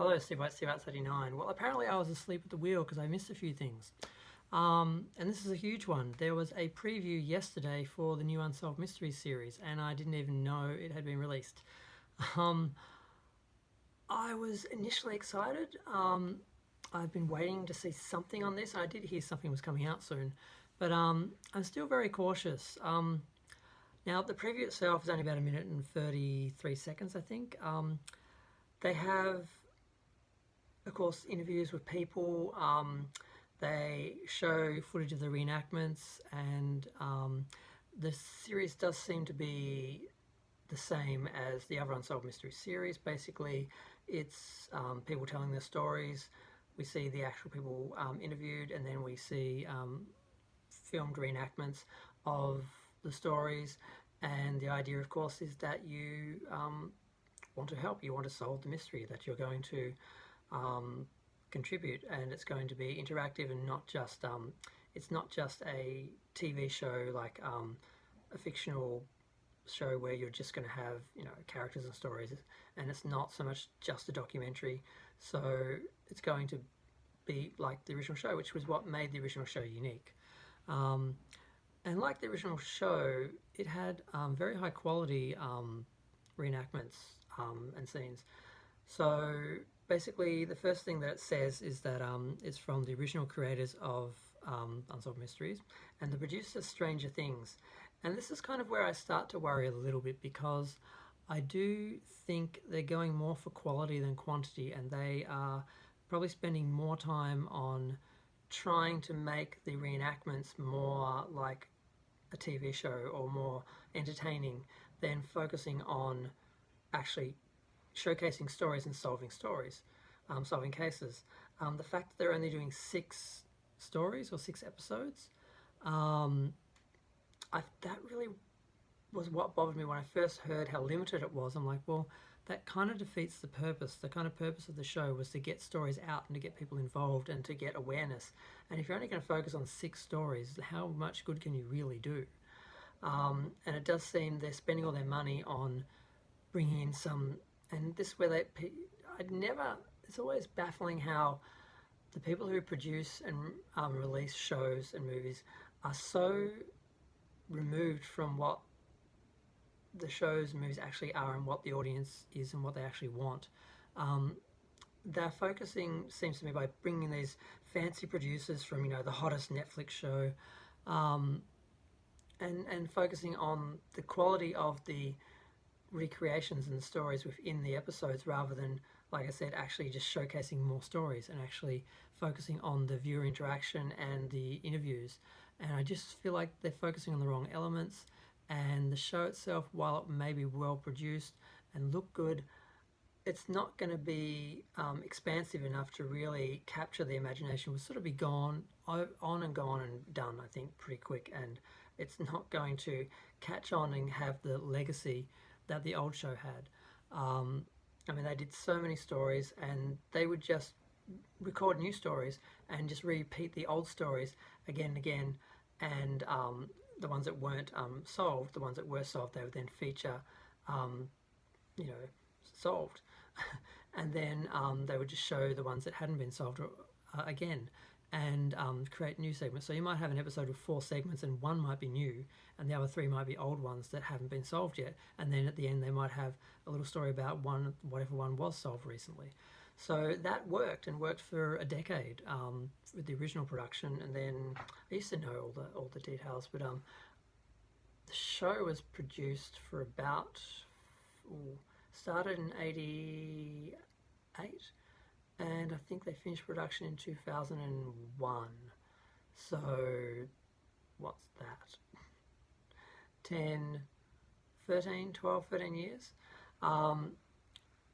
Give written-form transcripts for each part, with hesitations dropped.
Hello, Steve at 39. Well, apparently I was asleep at the wheel because I missed a few things. And this is a huge one. There was a preview yesterday for the new Unsolved Mysteries series, and I didn't even know it had been released. Um, I was initially excited. I've been waiting to see something on this. I did hear something was coming out soon, but I'm still very cautious. Now, the preview itself is only about a minute and 33 seconds, I think. They have, of course, interviews with people. They show footage of the reenactments, and the series does seem to be the same as the other Unsolved Mysteries series. Basically, it's people telling their stories. We see the actual people interviewed, and then we see filmed reenactments of the stories. And the idea, of course, is that you want to help, you want to solve the mystery, that you're going to um, contribute, and it's going to be interactive and not just it's not just a TV show like a fictional show where you're just going to have characters and stories, and it's not so much just a documentary. So it's going to be like the original show, which was what made the original show unique. Um, and like the original show, it had very high quality reenactments and scenes. So basically, the first thing that it says is that it's from the original creators of Unsolved Mysteries and the producers Stranger Things. And this is kind of where I start to worry a little bit, because I do think they're going more for quality than quantity, and they are probably spending more time on trying to make the reenactments more like a TV show or more entertaining than focusing on actually showcasing stories and solving cases. The fact that they're only doing 6 stories or 6 episodes, um, that really was what bothered me when I first heard how limited it was. I'm like, well, that kind of defeats the purpose. The kind of purpose of the show was to get stories out and to get people involved and to get awareness. And if you're only going to focus on 6 stories, how much good can you really do? And it does seem they're spending all their money on bringing in some, and this where they, I'd never, it's always baffling how the people who produce and release shows and movies are so removed from what the shows and movies actually are and what the audience is and what they actually want. Um, they're focusing, seems to me, by bringing these fancy producers from the hottest Netflix show, um, and focusing on the quality of the recreations and the stories within the episodes, rather than, like I said, actually just showcasing more stories and actually focusing on the viewer interaction and the interviews. And I just feel like they're focusing on the wrong elements. And the show itself, while it may be well produced and look good, it's not going to be expansive enough to really capture the imagination. Will sort of be gone on and gone and done, I think, pretty quick, and it's not going to catch on and have the legacy that the old show had. I mean, they did so many stories, and they would just record new stories and just repeat the old stories again and again, and the ones that weren't solved, the ones that were solved, they would then feature, um, you know, solved. And then they would just show the ones that hadn't been solved again, and create new segments. So you might have an episode with 4 segments, and one might be new, and the other 3 might be old ones that haven't been solved yet. And then at the end, they might have a little story about whatever one was solved recently. So that worked, and worked for a decade with the original production. And then I used to know all the details, but the show was produced for about started in '88, and I think they finished production in 2001. So what's that? 10, 13, 12, 13 years.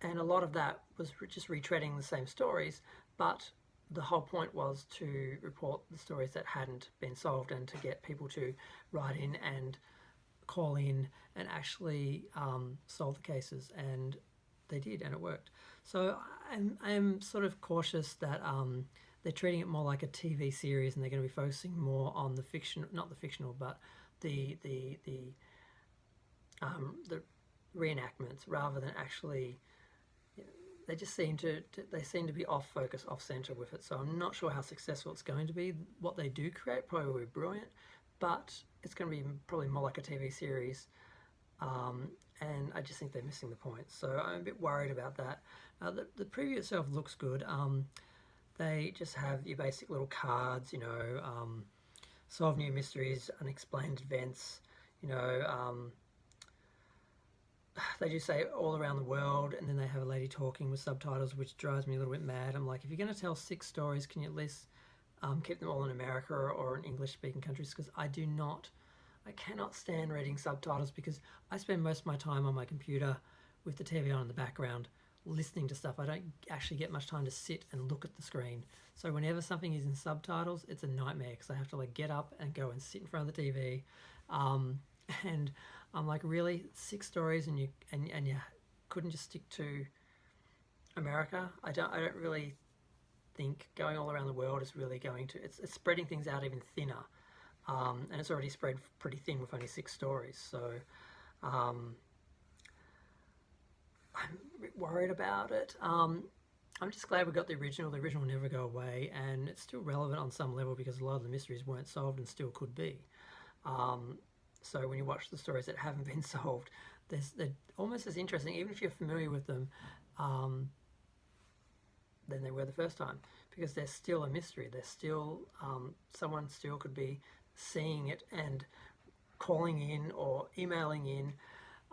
And a lot of that was just retreading the same stories, but the whole point was to report the stories that hadn't been solved, and to get people to write in and call in and actually solve the cases. And they did, and it worked. So I'm sort of cautious that they're treating it more like a TV series, and they're going to be focusing more on the fiction, not the fictional, but the reenactments, rather than actually they just seem to be off focus, off center with it. So I'm not sure how successful it's going to be. What they do create probably will be brilliant, but it's going to be probably more like a TV series. And I just think they're missing the point. So I'm a bit worried about that. The preview itself looks good. They just have your basic little cards, solve new mysteries, unexplained events, they do say all around the world, and then they have a lady talking with subtitles, which drives me a little bit mad. I'm like, if you're going to tell 6 stories, can you at least keep them all in America or in English-speaking countries? Because I cannot stand reading subtitles, because I spend most of my time on my computer with the TV on in the background, listening to stuff. I don't actually get much time to sit and look at the screen. So whenever something is in subtitles, it's a nightmare, because I have to get up and go and sit in front of the TV. And I'm like, really, 6 stories and you couldn't just stick to America? I don't really think going all around the world is really going to. It's spreading things out even thinner, and it's already spread pretty thin with only 6 stories. So I'm a bit worried about it. I'm just glad we got the original. The original will never go away, and it's still relevant on some level, because a lot of the mysteries weren't solved and still could be. So when you watch the stories that haven't been solved, they're almost as interesting, even if you're familiar with them, than they were the first time, because they're still a mystery. They're still, someone still could be seeing it and calling in or emailing in.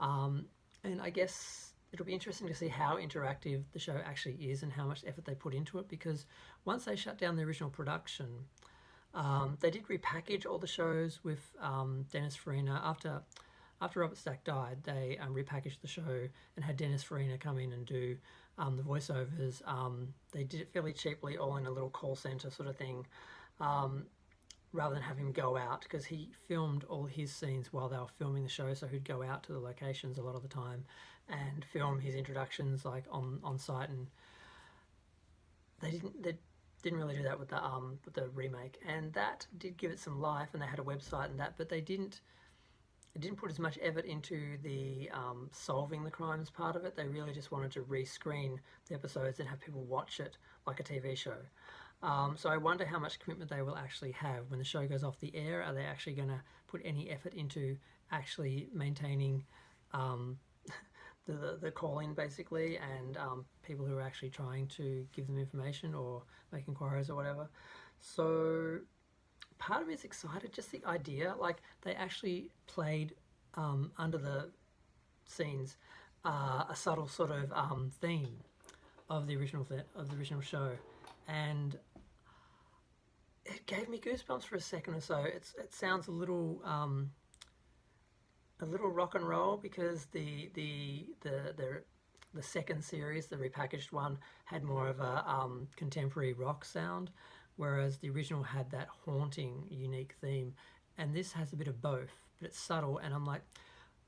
And I guess it'll be interesting to see how interactive the show actually is and how much effort they put into it, because once they shut down the original production, they did repackage all the shows with Dennis Farina. After Robert Stack died, they repackaged the show and had Dennis Farina come in and do the voiceovers. They did it fairly cheaply, all in a little call center sort of thing, rather than have him go out, because he filmed all his scenes while they were filming the show. So he'd go out to the locations a lot of the time and film his introductions on site, and they didn't really do that with the remake, and that did give it some life, and they had a website and that, but they didn't put as much effort into the solving the crimes part of it. They really just wanted to rescreen the episodes and have people watch it like a TV show. So I wonder how much commitment they will actually have when the show goes off the air. Are they actually going to put any effort into actually maintaining the call-in, basically, and people who are actually trying to give them information or make inquiries or whatever? So part of me is excited, just the idea, they actually played under the scenes a subtle sort of theme of the original show, and it gave me goosebumps for a second or so. It sounds a little rock and roll, because the second series, the repackaged one, had more of a contemporary rock sound, whereas the original had that haunting, unique theme. And this has a bit of both, but it's subtle, and I'm like,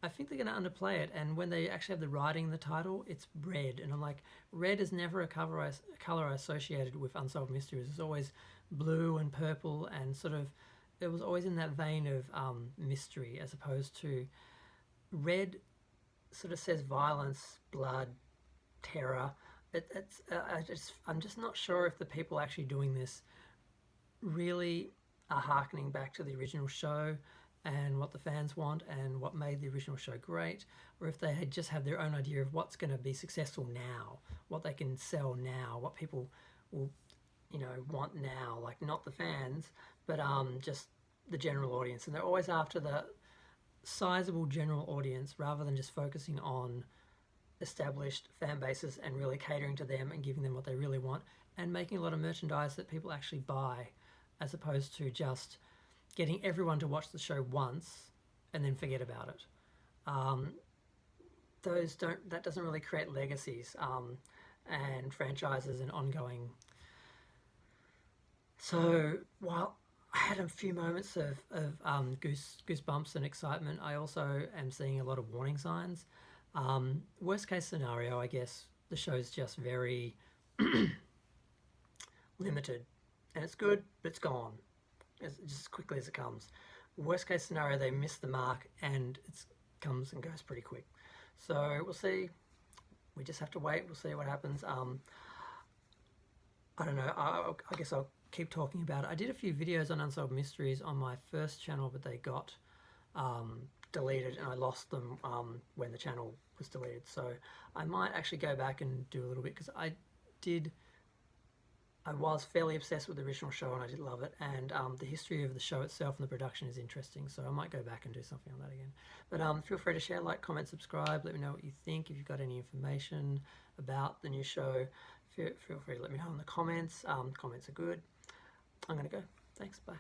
I think they're going to underplay it. And when they actually have the writing in the title, it's red, and I'm like, red is never a color associated with Unsolved Mysteries. It's always blue and purple, and sort of, it was always in that vein of mystery, as opposed to red. Sort of says violence, blood, terror. I'm just not sure if the people actually doing this really are harkening back to the original show and what the fans want and what made the original show great, or if they had just have their own idea of what's going to be successful now, what they can sell now, what people will want now, not the fans, but just the general audience. And they're always after the sizable general audience, rather than just focusing on established fan bases and really catering to them and giving them what they really want, and making a lot of merchandise that people actually buy, as opposed to just getting everyone to watch the show once and then forget about it. That doesn't really create legacies and franchises and ongoing. So while I had a few moments of goosebumps and excitement, I also am seeing a lot of warning signs. Worst case scenario, I guess the show's just very limited, and it's good, but it's gone just as quickly as it comes. Worst case scenario, they miss the mark and it comes and goes pretty quick. So we'll see we just have to wait. We'll see what happens. I don't know. I guess I'll keep talking about it. I did a few videos on Unsolved Mysteries on my first channel, but they got deleted, and I lost them when the channel was deleted. So I might actually go back and do a little bit, because I was fairly obsessed with the original show and I did love it, and the history of the show itself and the production is interesting, so I might go back and do something on that again. But feel free to share, like, comment, subscribe, let me know what you think. If you've got any information about the new show, feel free to let me know in the comments. Comments are good. I'm going to go. Thanks, bye.